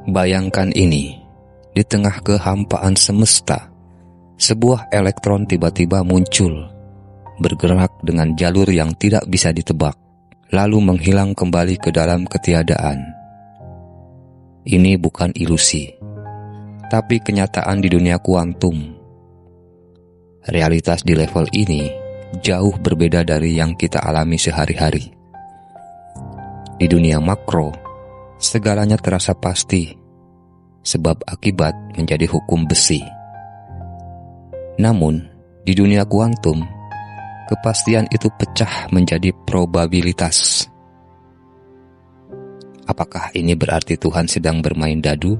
Bayangkan ini, di tengah kehampaan semesta, sebuah elektron tiba-tiba muncul, bergerak dengan jalur yang tidak bisa ditebak, lalu menghilang kembali ke dalam ketiadaan. Ini bukan ilusi, tapi kenyataan di dunia kuantum. Realitas di level ini jauh berbeda dari yang kita alami sehari-hari. Di dunia makro, segalanya terasa pasti, sebab akibat menjadi hukum besi. Namun, di dunia kuantum, kepastian itu pecah menjadi probabilitas. Apakah ini berarti Tuhan sedang bermain dadu?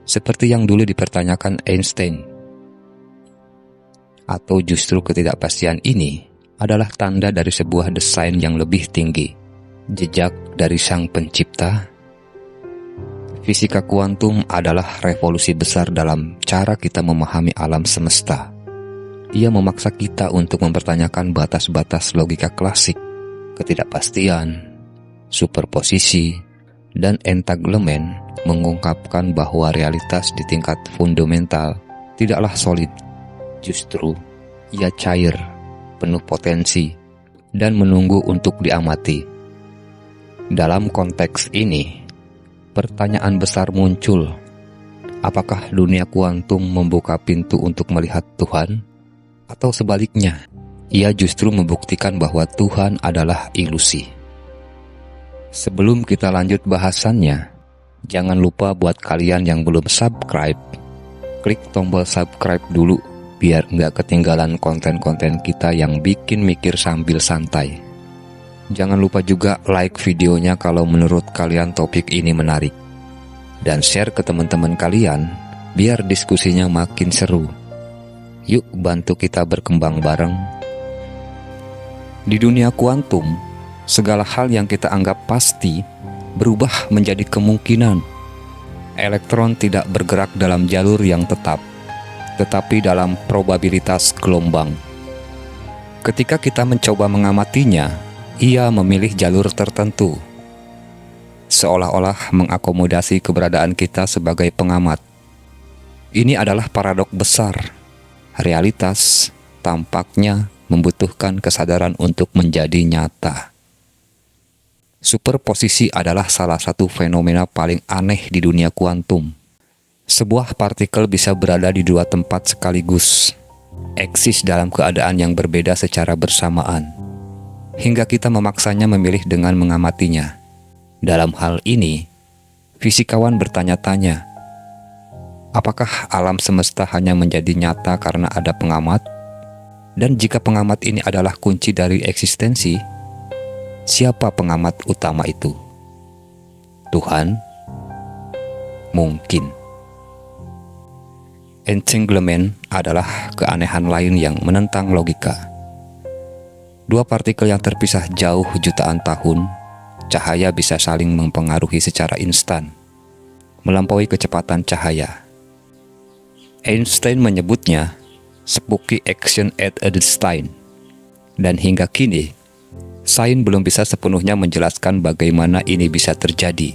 Seperti yang dulu dipertanyakan Einstein. Atau justru ketidakpastian ini adalah tanda dari sebuah desain yang lebih tinggi, jejak dari Sang Pencipta? Fisika kuantum adalah revolusi besar dalam cara kita memahami alam semesta. Ia memaksa kita untuk mempertanyakan batas-batas logika klasik, ketidakpastian, superposisi, dan entanglement, mengungkapkan bahwa realitas di tingkat fundamental tidaklah solid. Justru, ia cair, penuh potensi, dan menunggu untuk diamati. Dalam konteks ini, pertanyaan besar muncul. Apakah dunia kuantum membuka pintu untuk melihat Tuhan? Atau sebaliknya, ia justru membuktikan bahwa Tuhan adalah ilusi? Sebelum kita lanjut bahasannya, jangan lupa buat kalian yang belum subscribe, klik tombol subscribe dulu biar nggak ketinggalan konten-konten kita yang bikin mikir sambil santai. Jangan lupa juga like videonya kalau menurut kalian topik ini menarik. Dan share ke teman-teman kalian biar diskusinya makin seru. Yuk bantu kita berkembang bareng. Di dunia kuantum, segala hal yang kita anggap pasti berubah menjadi kemungkinan. Elektron tidak bergerak dalam jalur yang tetap, tetapi dalam probabilitas gelombang. Ketika kita mencoba mengamatinya, ia memilih jalur tertentu, seolah-olah mengakomodasi keberadaan kita sebagai pengamat. Ini adalah paradok besar. Realitas tampaknya membutuhkan kesadaran untuk menjadi nyata. Superposisi adalah salah satu fenomena paling aneh di dunia kuantum. Sebuah partikel bisa berada di dua tempat sekaligus, eksis dalam keadaan yang berbeda secara bersamaan, hingga kita memaksanya memilih dengan mengamatinya. Dalam hal ini, fisikawan bertanya-tanya, apakah alam semesta hanya menjadi nyata karena ada pengamat? Dan jika pengamat ini adalah kunci dari eksistensi, siapa pengamat utama itu? Tuhan? Mungkin. Entanglement adalah keanehan lain yang menentang logika. Dua partikel yang terpisah jauh jutaan tahun, cahaya bisa saling mempengaruhi secara instan, melampaui kecepatan cahaya. Einstein menyebutnya spooky action at a distance, dan hingga kini, sains belum bisa sepenuhnya menjelaskan bagaimana ini bisa terjadi.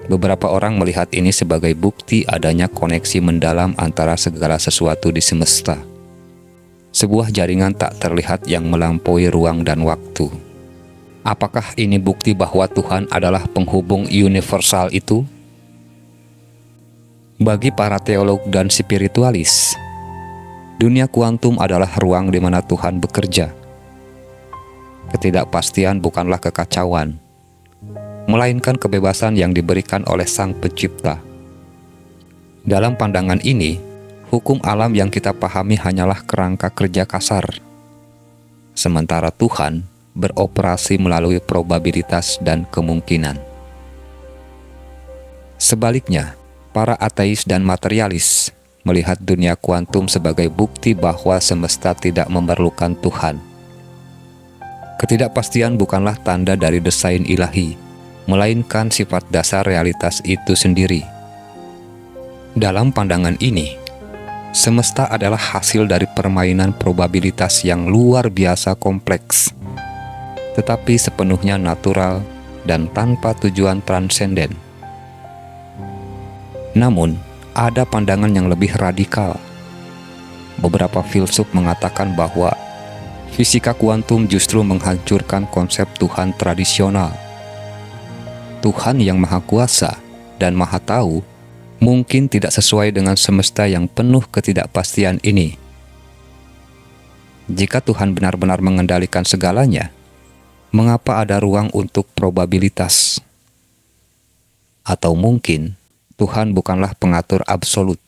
Beberapa orang melihat ini sebagai bukti adanya koneksi mendalam antara segala sesuatu di semesta. Sebuah jaringan tak terlihat yang melampaui ruang dan waktu. Apakah ini bukti bahwa Tuhan adalah penghubung universal itu? Bagi para teolog dan spiritualis, dunia kuantum adalah ruang di mana Tuhan bekerja. Ketidakpastian bukanlah kekacauan, melainkan kebebasan yang diberikan oleh Sang Pencipta. Dalam pandangan ini, hukum alam yang kita pahami hanyalah kerangka kerja kasar, sementara Tuhan beroperasi melalui probabilitas dan kemungkinan. Sebaliknya, para ateis dan materialis melihat dunia kuantum sebagai bukti bahwa semesta tidak memerlukan Tuhan. Ketidakpastian bukanlah tanda dari desain ilahi, melainkan sifat dasar realitas itu sendiri. Dalam pandangan ini, semesta adalah hasil dari permainan probabilitas yang luar biasa kompleks, tetapi sepenuhnya natural dan tanpa tujuan transenden. Namun, ada pandangan yang lebih radikal. Beberapa filsuf mengatakan bahwa fisika kuantum justru menghancurkan konsep Tuhan tradisional. Tuhan yang Maha Kuasa dan Maha Tahu mungkin tidak sesuai dengan semesta yang penuh ketidakpastian ini. Jika Tuhan benar-benar mengendalikan segalanya, mengapa ada ruang untuk probabilitas? Atau mungkin Tuhan bukanlah pengatur absolut,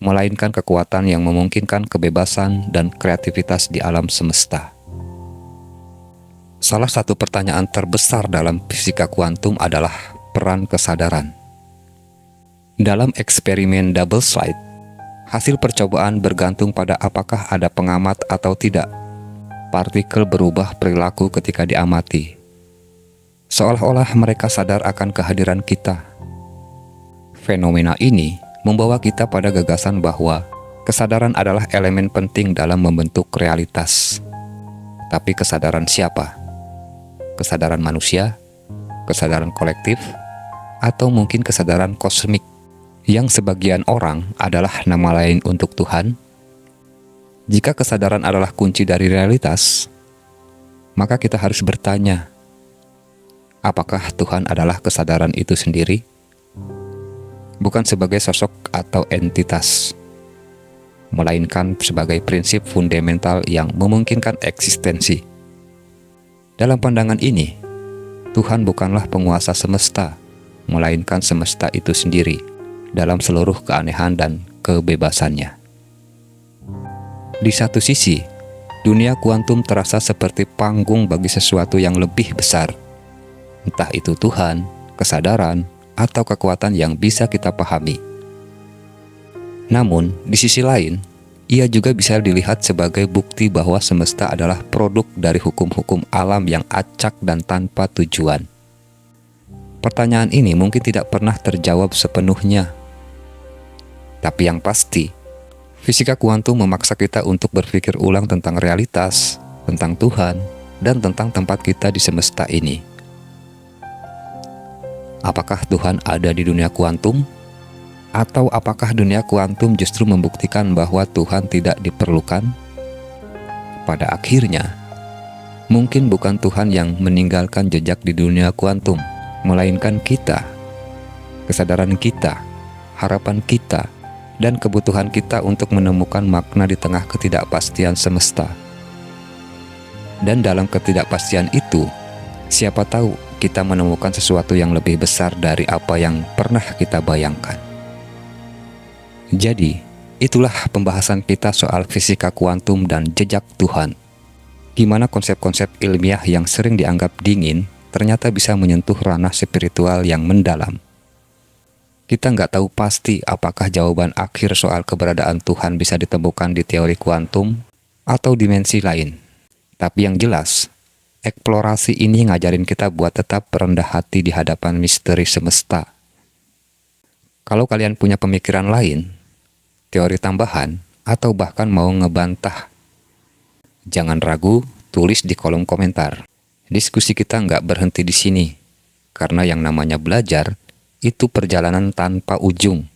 melainkan kekuatan yang memungkinkan kebebasan dan kreativitas di alam semesta. Salah satu pertanyaan terbesar dalam fisika kuantum adalah peran kesadaran. Dalam eksperimen double slit, hasil percobaan bergantung pada apakah ada pengamat atau tidak. Partikel berubah perilaku ketika diamati, seolah-olah mereka sadar akan kehadiran kita. Fenomena ini membawa kita pada gagasan bahwa kesadaran adalah elemen penting dalam membentuk realitas. Tapi kesadaran siapa? Kesadaran manusia? Kesadaran kolektif? Atau mungkin kesadaran kosmik yang sebagian orang adalah nama lain untuk Tuhan? Jika kesadaran adalah kunci dari realitas, maka kita harus bertanya, apakah Tuhan adalah kesadaran itu sendiri? Bukan sebagai sosok atau entitas, melainkan sebagai prinsip fundamental yang memungkinkan eksistensi. Dalam pandangan ini, Tuhan bukanlah penguasa semesta, melainkan semesta itu sendiri dalam seluruh keanehan dan kebebasannya. Di satu sisi, dunia kuantum terasa seperti panggung bagi sesuatu yang lebih besar, entah itu Tuhan, kesadaran, atau kekuatan yang bisa kita pahami. Namun, di sisi lain, ia juga bisa dilihat sebagai bukti bahwa semesta adalah produk dari hukum-hukum alam yang acak dan tanpa tujuan. Pertanyaan ini mungkin tidak pernah terjawab sepenuhnya. Tapi yang pasti, fisika kuantum memaksa kita untuk berpikir ulang tentang realitas, tentang Tuhan, dan tentang tempat kita di semesta ini. Apakah Tuhan ada di dunia kuantum? Atau apakah dunia kuantum justru membuktikan bahwa Tuhan tidak diperlukan? Pada akhirnya, mungkin bukan Tuhan yang meninggalkan jejak di dunia kuantum, melainkan kita, kesadaran kita, harapan kita, dan kebutuhan kita untuk menemukan makna di tengah ketidakpastian semesta. Dan dalam ketidakpastian itu, siapa tahu kita menemukan sesuatu yang lebih besar dari apa yang pernah kita bayangkan. Jadi, itulah pembahasan kita soal fisika kuantum dan jejak Tuhan. Gimana konsep-konsep ilmiah yang sering dianggap dingin ternyata bisa menyentuh ranah spiritual yang mendalam. Kita nggak tahu pasti apakah jawaban akhir soal keberadaan Tuhan bisa ditemukan di teori kuantum atau dimensi lain. Tapi yang jelas, eksplorasi ini ngajarin kita buat tetap rendah hati di hadapan misteri semesta. Kalau kalian punya pemikiran lain, teori tambahan, atau bahkan mau ngebantah, jangan ragu, tulis di kolom komentar. Diskusi kita nggak berhenti di sini, karena yang namanya belajar, itu perjalanan tanpa ujung.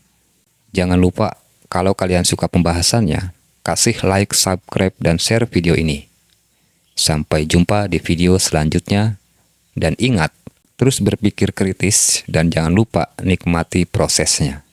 Jangan lupa, kalau kalian suka pembahasannya, kasih like, subscribe, dan share video ini. Sampai jumpa di video selanjutnya, dan ingat, terus berpikir kritis dan jangan lupa nikmati prosesnya.